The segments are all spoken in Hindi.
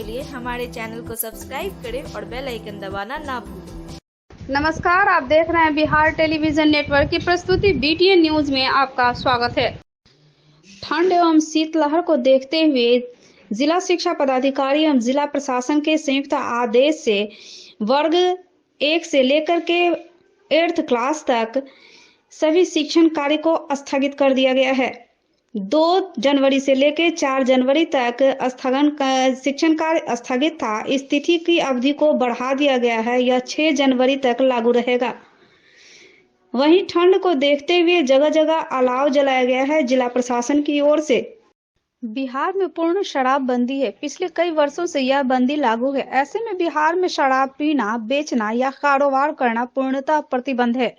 के लिए हमारे चैनल को सब्सक्राइब करें और बेल आइकन दबाना ना भूलें। नमस्कार, आप देख रहे हैं बिहार टेलीविजन नेटवर्क की प्रस्तुति बीटीएन न्यूज में आपका स्वागत है। ठंड एवं शीतलहर को देखते हुए जिला शिक्षा पदाधिकारी एवं जिला प्रशासन के संयुक्त आदेश से वर्ग 1 से लेकर के 8th क्लास तक सभी शिक्षण कार्य को स्थगित कर दिया गया है। 2 जनवरी से लेकर 4 जनवरी तक शिक्षण कार्य स्थगित था। इस तिथि की अवधि को बढ़ा दिया गया है। यह 6 जनवरी तक लागू रहेगा। वहीं ठंड को देखते हुए जगह जगह अलाव जलाया गया है। जिला प्रशासन की ओर से बिहार में पूर्ण शराबबंदी है। पिछले कई वर्षों से यह बंदी लागू है। ऐसे में बिहार में शराब पीना, बेचना या कारोबार करना पूर्णतः प्रतिबंध है।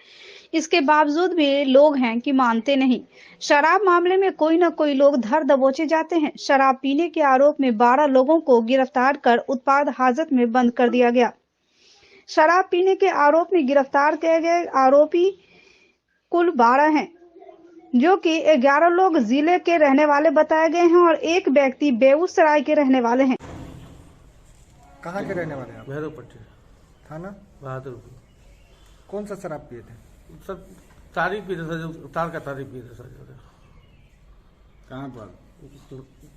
इसके बावजूद भी लोग हैं कि मानते नहीं। शराब मामले में कोई न कोई लोग धर दबोचे जाते हैं। शराब पीने के आरोप में 12 लोगों को गिरफ्तार कर उत्पाद हाजत में बंद कर दिया गया। शराब पीने के आरोप में गिरफ्तार किए गए आरोपी कुल 12 हैं, जो कि 11 लोग जिले के रहने वाले बताए गए हैं और एक व्यक्ति बेगूसराय के रहने वाले हैं। कहाँ के रहने वाले हैं आप? भैरवपट्टी थाना बहादुरपुर। कौन सा शराब पिए थे? सर तारीफ पीते सर, तार का तारीफ पीते सर। कहाँ पर?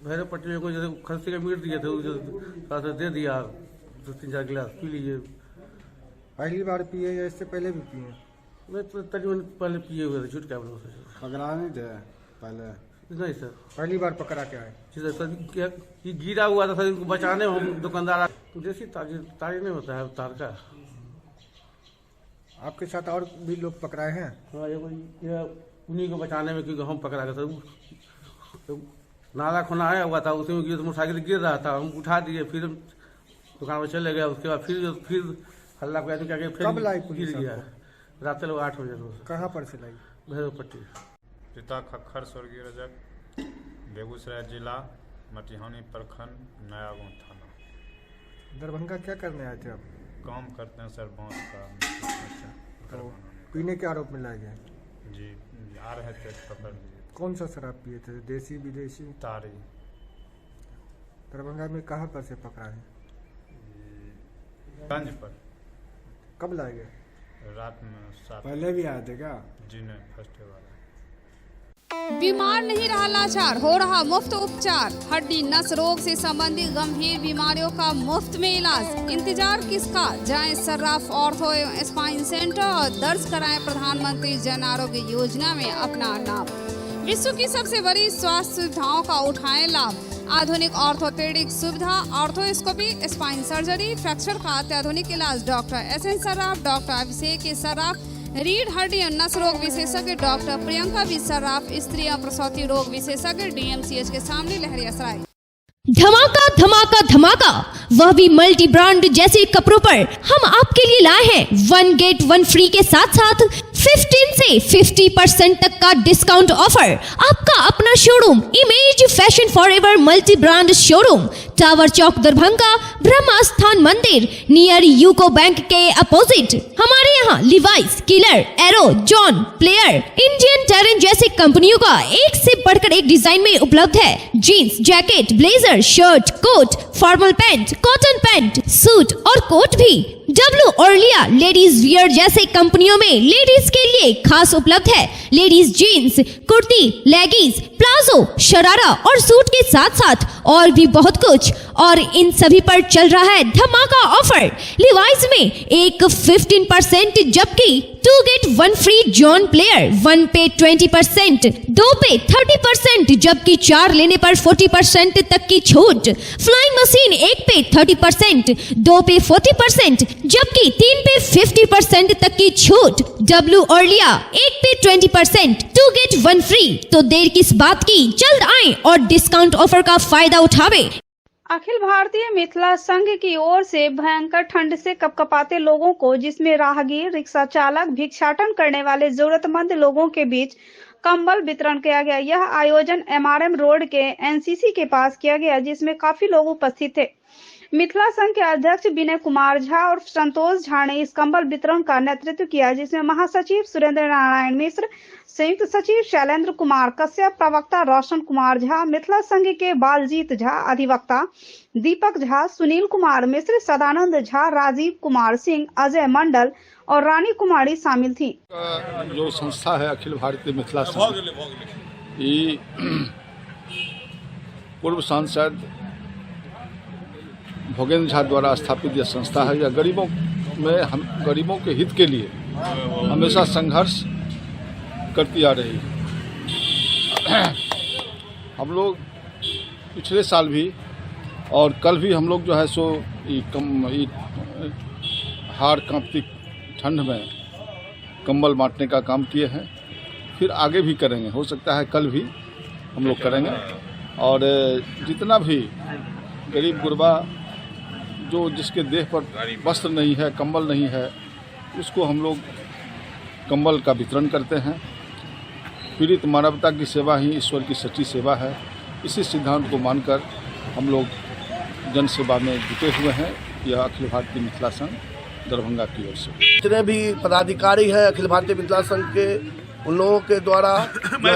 भैरवपट्टी में कोई जैसे खस्सी का मीट दिए थे, थोड़ा सा दे दिया, 2-3-4 गिलास पी लीजिए। पहली बार पिए या इससे पहले भी पिए? मैं तो तकरीबन पहले पिए हुए थे, झूठ क्या बोलो सर। पकड़ा नहीं थे पहले? नहीं सर, पहली बार पकड़ा क्या है? जी सर, ये गिरा हुआ था सर, इनको बचाने में हम दुकानदार जैसी तारी नहीं होता है तार का। आपके साथ और भी लोग पकड़ाए हैं? हाँ, ये उन्हीं को बचाने में, क्योंकि हम पकड़ा गए सर। तो नाला खुना आया हुआ था, उसी में गिर, मोटरसाइकिल गिर रहा था, हम उठा दिए, फिर दुकान पर चले गए। उसके बाद फिर हल्ला को आदमी क्या कब लाई पुलिस गिर गया। रात लोग 8 बजे रोज। कहाँ पर से लाई? भैरवपट्टी। पिता खक्खर स्वर्गीय रजक, बेगूसराय जिला, मटिहानी प्रखंड, नयागांव थाना। दरभंगा क्या करने आए थे आप? काम करते हैं सर, बांस का। तो पीने के आरोप में लाए गए? जी, आ रहे थे, पकड़ लिए। कौन सा शराब पिए थे? देसी विदेशी? तारी। दरभंगा में कहाँ पर से पकड़ा है? गंज पर। कब लाए गए? रात में 7। पहले भी आए थे क्या? जी नहीं, फर्स्ट वाला। बीमार नहीं रहा लाचार, हो रहा मुफ्त उपचार। हड्डी नस रोग से संबंधित गंभीर बीमारियों का मुफ्त में इलाज। इंतजार किसका? जाएं सर्राफ ऑर्थो एवं स्पाइन सेंटर और दर्ज कराएं प्रधानमंत्री जन आरोग्य योजना में अपना नाम। विश्व की सबसे बड़ी स्वास्थ्य सुविधाओं का उठाएं लाभ। आधुनिक ऑर्थोपेडिक सुविधा, ऑर्थोस्कोपी, स्पाइन सर्जरी, फ्रैक्चर का अत्याधुनिक इलाज। डॉक्टर SN सर्राफ, डॉक्टर अभिषेक सर्राफ, रीढ़ हड्डी और नस रोग विशेषज्ञ डॉक्टर प्रियंका बी सर्राफ, स्त्री और प्रसूति रोग विशेषज्ञ DMCH के सामने लहरियासराय। धमाका धमाका धमाका, वह भी मल्टी ब्रांड जैसे कपड़ों पर हम आपके लिए लाए हैं 1 गेट 1 फ्री के साथ साथ 15 से 50% तक का डिस्काउंट ऑफर। आपका अपना showroom image fashion forever multi brand showroom, tower Chowk, Darbhanga, Brahma Sthan Mandir near UCO bank के अपोजिट। हमारे यहाँ Levi's, Killer, Arrow, John, Player, Indian Terrain जैसे कंपनियों का एक से बढ़कर एक डिजाइन में उपलब्ध है। Jeans, jacket, blazer, shirt, coat, formal pant, cotton pant, suit और कोट भी। डब्लू और लिया लेडीज वियर जैसे कंपनियों में लेडीज के लिए खास उपलब्ध है। Ladies jeans, kurti, leggings, palazzo, sharara और सूट के साथ साथ और भी बहुत कुछ। और इन सभी पर चल रहा है धमाका ऑफर। लिवाइस में एक 15% जबकि 2 गेट 1 फ्री जॉन प्लेयर, 1 पे 20%, 2 पे 30% जबकि 4 लेने पर 40% तक की छूट। फ्लाइंग मशीन 1 पे 30%, 2 पे 40% जबकि 3 पे 50% तक की छूट। डब्लू और लिया 1 पे 20%, 2 गेट 1 फ्री। तो देर किस बात की, जल्द आएं और डिस्काउंट ऑफर का फायदा उठावे। अखिल भारतीय मिथिला संघ की ओर से भयंकर ठंड से कपकपाते लोगों को, जिसमें राहगीर, रिक्शा चालक, भिक्षाटन करने वाले जरूरतमंद लोगों के बीच कंबल वितरण किया गया। यह आयोजन MRM रोड के NCC के पास किया गया, जिसमें काफी लोग उपस्थित थे। मिथिला संघ के अध्यक्ष विनय कुमार झा और संतोष झा ने इस कंबल वितरण का नेतृत्व किया, जिसमें महासचिव सुरेंद्र नारायण मिश्र, संयुक्त सचिव शैलेंद्र कुमार कश्यप, प्रवक्ता रोशन कुमार झा, मिथिला संघ के बालजीत झा, अधिवक्ता दीपक झा, सुनील कुमार मिश्र, सदानंद झा, राजीव कुमार सिंह, अजय मंडल और रानी कुमारी शामिल थी। जो संस्था है अखिल भारतीय मिथिला संघ, ये पूर्व सांसद भोगेंद्र झा द्वारा स्थापित यह संस्था है। यह गरीबों के हित के लिए हमेशा संघर्ष करती आ रही है। हम लोग पिछले साल भी और कल भी हम लोग जो है सो हाड़ कांपती ठंड में कंबल बांटने का काम किए हैं। फिर आगे भी करेंगे, हो सकता है कल भी हम लोग करेंगे। और जितना भी गरीब गुरबा जो जिसके देह पर वस्त्र नहीं है, कंबल नहीं है, उसको हम लोग कंबल का वितरण करते हैं। पीड़ित मानवता की सेवा ही ईश्वर की सच्ची सेवा है। इसी सिद्धांत को मानकर हम लोग जन सेवा में जुटे हुए हैं। यह अखिल भारतीय मिथिला संघ दरभंगा की ओर से जितने भी पदाधिकारी हैं अखिल भारतीय मिथिला संघ के, उन लोगों के द्वारा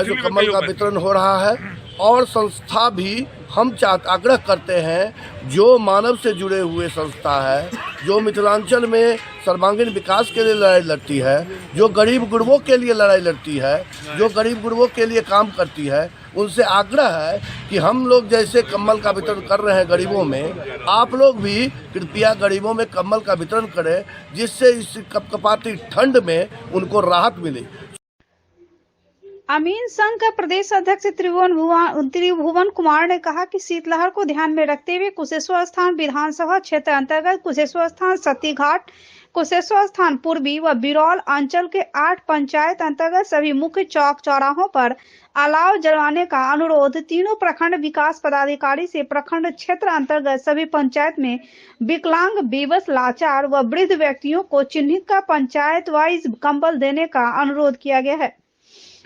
जो कंबल का वितरण हो रहा है। और संस्था भी हम आग्रह करते हैं, जो मानव से जुड़े हुए संस्था है, जो मिथिलांचल में सर्वांगीण विकास के लिए लड़ाई लड़ती है, जो गरीब गुरबों के लिए लड़ाई लड़ती है, जो गरीब गुरबों के लिए काम करती है, उनसे आग्रह है कि हम लोग जैसे कंबल का वितरण कर रहे हैं गरीबों में, आप लोग भी कृपया गरीबों में कंबल का वितरण करें, जिससे इस कपकपाती ठंड में उनको राहत मिले। अमीन संघ का प्रदेश अध्यक्ष त्रिभुवन कुमार ने कहा कि शीतलहर को ध्यान में रखते हुए कुशेश्वर स्थान विधानसभा क्षेत्र अंतर्गत कुशेश्वर स्थान, सतीघाट, कुशेश्वर स्थान पूर्वी व बिरौल अंचल के 8 पंचायत अंतर्गत सभी मुख्य चौक चौराहों पर अलाव जलाने का अनुरोध तीनों प्रखंड विकास पदाधिकारी से प्रखंड क्षेत्र अंतर्गत सभी पंचायत में विकलांग, बेबस, लाचार व वृद्ध व्यक्तियों को चिन्हित का पंचायत वाइज कंबल देने का अनुरोध किया गया है।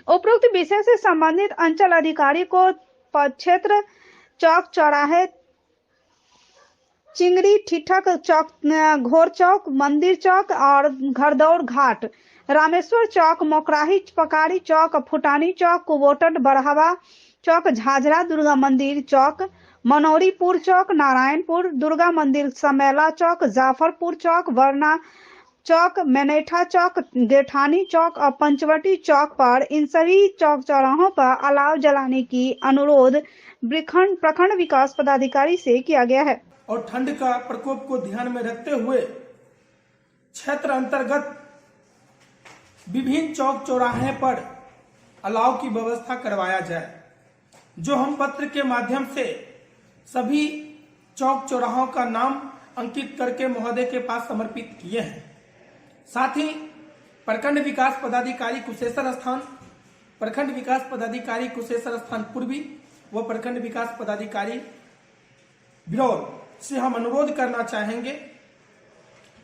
उपरोक्त विषय से संबंधित अंचल अधिकारी को क्षेत्र चौक चौराहे, चिंगरी, ठिठक चौक, घोर चौक, मंदिर चौक और घरदौड़ घाट, रामेश्वर चौक, मोकराही पकारी चौक, फुटानी चौक, कुबोटन बरहवा चौक, झाझरा दुर्गा मंदिर चौक, मनोरीपुर चौक, नारायणपुर दुर्गा मंदिर, समेला चौक, जाफरपुर चौक, वरना चौक, मैनेठा चौक, गेठानी चौक और पंचवटी चौक पर इन सभी चौक चौराहों पर अलाव जलाने की अनुरोध प्रखंड विकास पदाधिकारी से किया गया है। और ठंड का प्रकोप को ध्यान में रखते हुए क्षेत्र अंतर्गत विभिन्न चौक चौराहे पर अलाव की व्यवस्था करवाया जाए, जो हम पत्र के माध्यम से सभी चौक चौराहों का नाम अंकित करके महोदय के पास समर्पित किए हैं। साथ ही प्रखंड विकास पदाधिकारी कुशेश्वर स्थान, प्रखंड विकास पदाधिकारी कुशेश्वर स्थान पूर्वी व प्रखंड विकास पदाधिकारी बिरौल से हम अनुरोध करना चाहेंगे,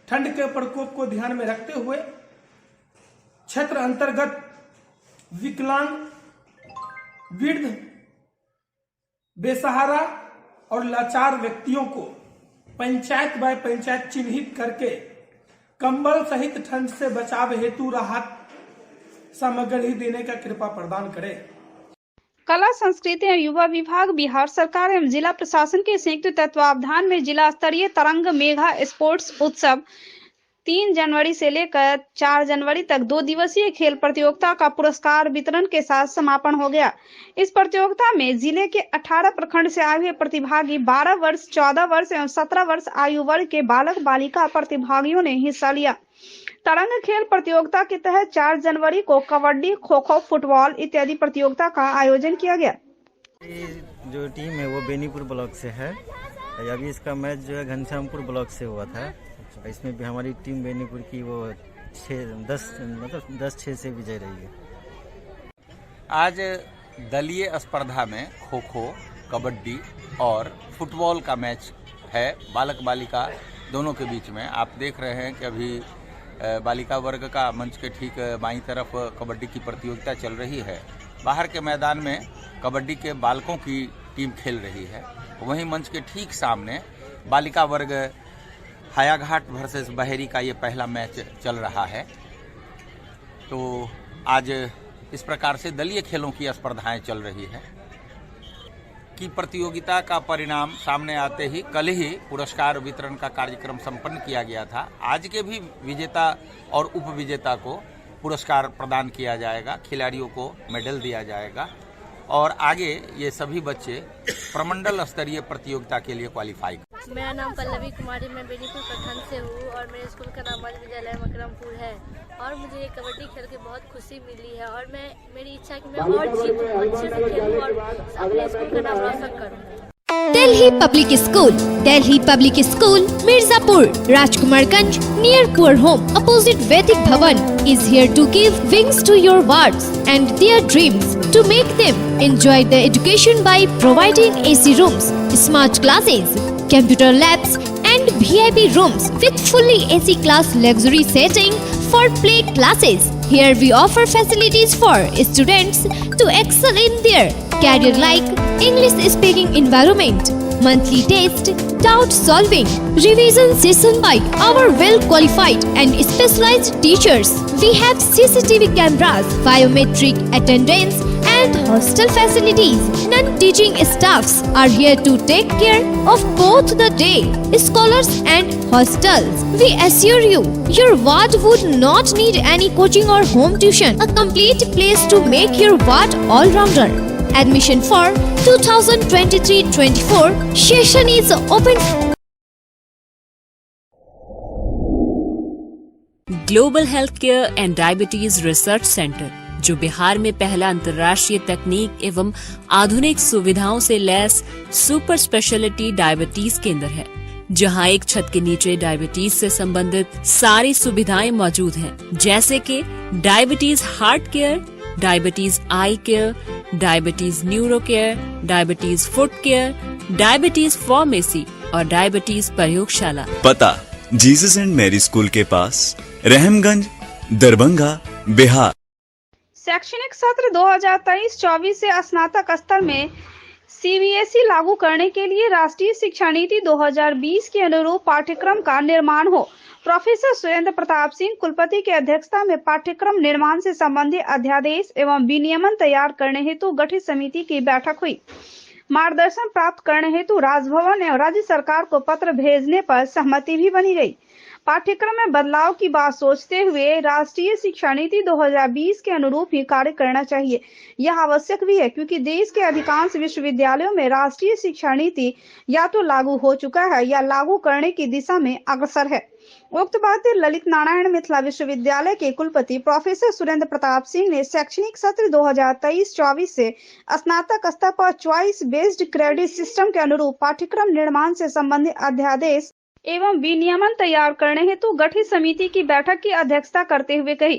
ठंड के प्रकोप को ध्यान में रखते हुए क्षेत्र अंतर्गत विकलांग, वृद्ध, बेसहारा और लाचार व्यक्तियों को पंचायत बाय पंचायत चिन्हित करके कंबल सहित ठंड से बचाव हेतु राहत सामग्री देने का कृपा प्रदान करें। कला, संस्कृति एवं युवा विभाग, बिहार सरकार एवं जिला प्रशासन के संयुक्त तत्वावधान में जिला स्तरीय तरंग मेघा स्पोर्ट्स उत्सव 3 जनवरी से लेकर 4 जनवरी तक 2 दिवसीय खेल प्रतियोगिता का पुरस्कार वितरण के साथ समापन हो गया। इस प्रतियोगिता में जिले के 18 प्रखंड से आए हुए प्रतिभागी 12 वर्ष, 14 वर्ष एवं 17 वर्ष आयु वर्ग के बालक बालिका प्रतिभागियों ने हिस्सा लिया। तरंग खेल प्रतियोगिता के तहत 4 जनवरी को कबड्डी, खो खो, फुटबॉल इत्यादि प्रतियोगिता का आयोजन किया गया। जो टीम है वो बेनीपुर ब्लॉक से है। अभी इसका मैच जो है घनश्यामपुर ब्लॉक से हुआ था। इसमें भी हमारी टीम बेनीपुर की वो 10-6 से विजय रही है। आज दलीय स्पर्धा में खो खो, कबड्डी और फुटबॉल का मैच है, बालक बालिका दोनों के बीच में। आप देख रहे हैं कि अभी बालिका वर्ग का मंच के ठीक बाईं तरफ कबड्डी की प्रतियोगिता चल रही है। बाहर के मैदान में कबड्डी के बालकों की टीम खेल रही है। वहीं मंच के ठीक सामने बालिका वर्ग हायाघाट वर्सेस बहेरी का ये पहला मैच चल रहा है। तो आज इस प्रकार से दलीय खेलों की स्पर्धाएं चल रही है कि प्रतियोगिता का परिणाम सामने आते ही कल ही पुरस्कार वितरण का कार्यक्रम संपन्न किया गया था। आज के भी विजेता और उपविजेता को पुरस्कार प्रदान किया जाएगा, खिलाड़ियों को मेडल दिया जाएगा और आगे ये सभी बच्चे प्रमंडल स्तरीय प्रतियोगिता के लिए क्वालिफाई। मेरा नाम पल्लवी कुमारी, मैं बेनीपुर प्रखंड से हूँ और मेरे स्कूल का नाम मध्य विद्यालय मकरमपुर है और मुझे ये कबड्डी खेल के बहुत खुशी मिली है और मेरी इच्छा है कि मैं और जीतूं, अच्छे से खेलूं और अपने स्कूल का नाम रोशन करूँ। Delhi public school Mirzapur, Rajkumarganj, near Poor Home, opposite Vedic Bhavan, is here to give wings to your words and their dreams to make them enjoy the education by providing AC rooms, smart classes, computer labs and VIP rooms with fully AC class luxury setting for play classes. Here we offer facilities for students to excel in their career like English speaking environment, monthly test, doubt solving, revision session by our well qualified and specialized teachers. We have CCTV cameras, biometric attendance and hostel facilities. Non-teaching staffs are here to take care of both the day scholars and hostels. We assure you, your ward would not need any coaching or home tuition. A complete place to make your ward all-rounder. Admission for 2023-24 session is open. Global health care and diabetes research centre, जो बिहार में पहला अंतर्राष्ट्रीय तकनीक एवं आधुनिक सुविधाओं से लैस सुपर स्पेशलिटी डायबिटीज केंद्र है, जहां एक छत के नीचे डायबिटीज से संबंधित सारी सुविधाएं मौजूद हैं, जैसे कि diabetes heart care, diabetes eye care, diabetes neuro care, diabetes foot care, diabetes pharmacy और डायबिटीज प्रयोगशाला। पता जीसस एंड मैरी स्कूल के पास, रहमगंज, दरभंगा, बिहार। शैक्षणिक सत्र 2023-24 से स्नातक स्तर में CBSE लागू करने के लिए राष्ट्रीय शिक्षा नीति 2020 के अनुरूप पाठ्यक्रम का निर्माण हो। प्रोफेसर सुरेंद्र प्रताप सिंह कुलपति की अध्यक्षता में पाठ्यक्रम निर्माण से संबंधित अध्यादेश एवं विनियमन तैयार करने हेतु गठित समिति की बैठक हुई। मार्गदर्शन प्राप्त करने हेतु राजभवन एवं राज्य सरकार को पत्र भेजने पर सहमति भी बनी गई। पाठ्यक्रम में बदलाव की बात सोचते हुए राष्ट्रीय शिक्षा नीति 2020 के अनुरूप ही कार्य करना चाहिए। यह आवश्यक भी है क्योंकि देश के अधिकांश विश्वविद्यालयों में राष्ट्रीय शिक्षा नीति या तो लागू हो चुका है या लागू करने की दिशा में अग्रसर है। उक्त बातें ललित नारायण मिथिला विश्वविद्यालय के कुलपति प्रोफेसर सुरेंद्र प्रताप सिंह ने शैक्षणिक सत्र 2023-24 से स्नातक स्तर पर चॉइस बेस्ड क्रेडिट सिस्टम के अनुरूप पाठ्यक्रम निर्माण से संबंधित अध्यादेश एवं विनियमन तैयार करने हेतु गठित समिति की बैठक की अध्यक्षता करते हुए कही।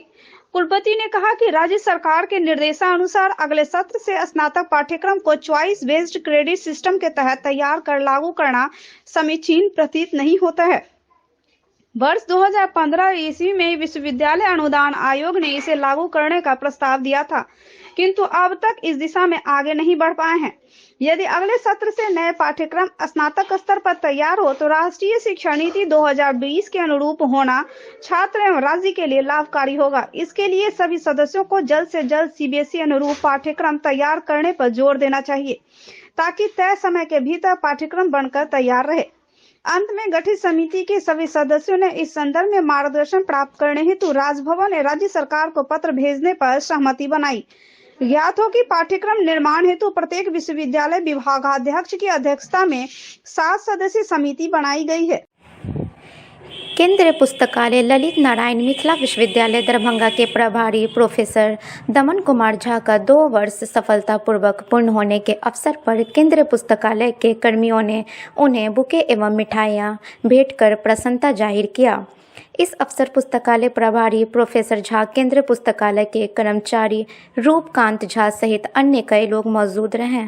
कुलपति ने कहा कि राज्य सरकार के निर्देशानुसार अगले सत्र से स्नातक पाठ्यक्रम को चॉइस बेस्ड क्रेडिट सिस्टम के तहत तैयार कर लागू करना समीचीन प्रतीत नहीं होता है। वर्ष 2015 ईस्वी में विश्वविद्यालय अनुदान आयोग ने इसे लागू करने का प्रस्ताव दिया था, किंतु अब तक इस दिशा में आगे नहीं बढ़ पाए हैं। यदि अगले सत्र से नए पाठ्यक्रम स्नातक स्तर पर तैयार हो तो राष्ट्रीय शिक्षा नीति 2020 के अनुरूप होना छात्र एवं राज्य के लिए लाभकारी होगा। इसके लिए सभी सदस्यों को जल्द से जल्द CBSE अनुरूप पाठ्यक्रम तैयार करने पर जोर देना चाहिए, ताकि तय समय के भीतर पाठ्यक्रम बनकर तैयार रहे। अंत में गठित समिति के सभी सदस्यों ने इस संदर्भ में मार्गदर्शन प्राप्त करने हेतु राजभवन एवं राज्य सरकार को पत्र भेजने पर सहमति बनाई। ज्ञात हो कि पाठ्यक्रम निर्माण हेतु प्रत्येक विश्वविद्यालय विभागाध्यक्ष की अध्यक्षता में 7 सदस्यीय समिति बनाई गई है। केंद्रीय पुस्तकालय ललित नारायण मिथिला विश्वविद्यालय दरभंगा के प्रभारी प्रोफेसर दमन कुमार झा का 2 वर्ष सफलतापूर्वक पूर्ण होने के अवसर पर केंद्रीय पुस्तकालय के कर्मियों ने उन्हें बुके एवं मिठाइयाँ भेंट कर प्रसन्नता जाहिर किया। इस अवसर पुस्तकालय प्रभारी प्रोफेसर झा, केंद्रीय पुस्तकालय के कर्मचारी रूपकांत झा सहित अन्य कई लोग मौजूद रहे।